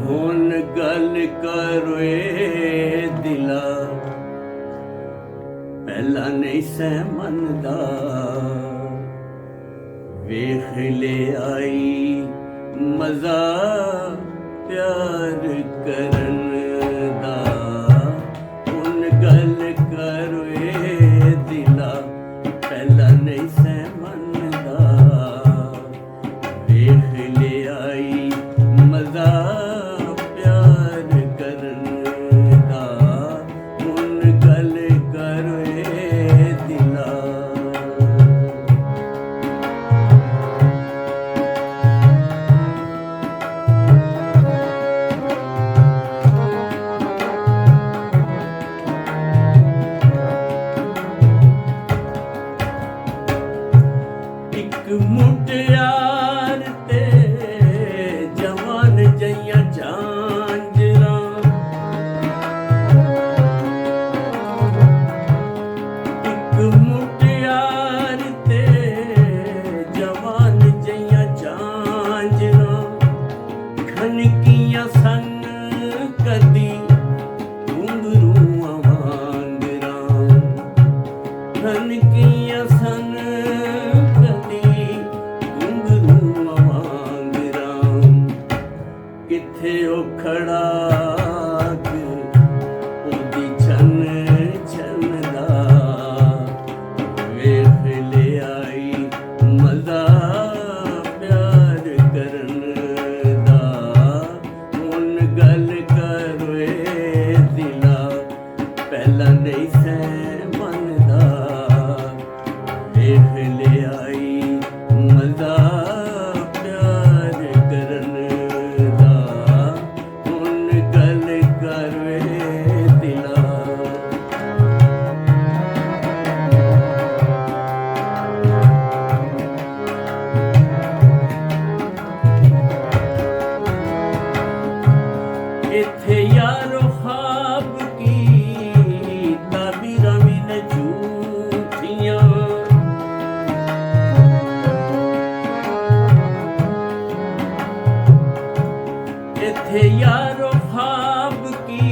ਹੁਣ ਗੱਲ ਕਰੋ ਏ ਦਿਲਾ, ਪਹਿਲਾਂ ਨਹੀਂ ਸਹਿ ਮੰਨਦਾ। ਵੇਖ ਲਿਆਈ ਮਜ਼ਾ ਪਿਆਰ ਕਰਨ ਦਾ। ਹੁਣ ਗੱਲ ਕਰੋ ਏ ਦਿਲਾ, ਪਹਿਲਾਂ ਨਹੀਂ ਸਹਿ ਮੰਨਦਾ। ਵੇਖ ਲਿਆਈ ਮਜ਼ਾ ਪਿਆਰ ਕਰਨ ਦਾ। ਹੁਣ ਗੱਲ ਕਰੋ ਏ ਦਿਲਾ। ਇੱਕ ਮੁਟਿਆਰ ਤੇ ਜਵਾਨ ਜਈਆਂ ਝਾਂਜਰਾਂ। ਇੱਕ ਮੁਟਿਆਰ ਤੇ ਜਵਾਨ ਜਈਆਂ ਝਾਂਜਰਾਂ। ਖਨਕੀਆਂ ਸਨ ਕਦੀ ਘੁੰਗਰੂਆਂ ਵਾਂਗਰਾਂ। ਖਨਕੀਆਂ ਸਨ ਕਿੱਥੇ ਉਹ ਖੜਾ ਕੇ ਉਹਦੀ ਛਨ ਛਨ ਦਾ। ਵੇਖ ਲਿਆਈ ਮਜ਼ਾ ਪਿਆਰ ਕਰਨ ਦਾ। ਹੁਣ ਗੱਲ ਕਰੋ ਏ ਦਿਲਾ, ਪਹਿਲਾਂ ਨਹੀਂ ਸਹਿ ਮੰਨਦਾ। ਵੇਖ ਲਿਆਈ ਮਜ਼ਾ ਪਿਆਰ ਕਰਨ ਦਾ। ਹੁਣ ਗੱਲ ਕਰੋ ਏ ਦਿਲਾ। ਇੱਥੇ ਯਾਰੋ ਖ਼ਾਬ ਕੀ ਤਾਬੀਰਾਂ ਵੀ ਨੇ ਝੂਠੀਆਂ। ਇੱਥੇ ਯਾਰੋ ਖ਼ਾਬ ਕੀ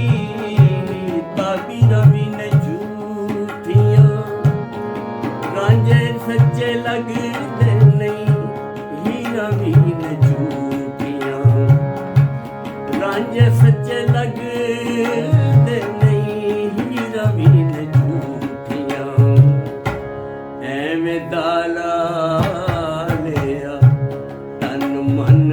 ਤਾਬੀਰਾਂ ਵੀ ਨੇ ਝੂਠੀਆਂ। ਰਾਂਝੇ ਸੱਚੇ ਲੱਗਦੇ ਨਹੀਂ, ਹੀਰਾਂ ਵੀ ਨੇ ਝੂਠੀਆਂ। ਰਾਂਝੇ ਸੱਚੇ ਲੱਗਦੇ ਨਹੀਂ, ਹੀਰਾਂ ਵੀ ਨੇ ਝੂਠੀਆਂ। ਐਵੇਂ ਦਾ ਲਾ ਲਿਆ ਤਨ ਮਨ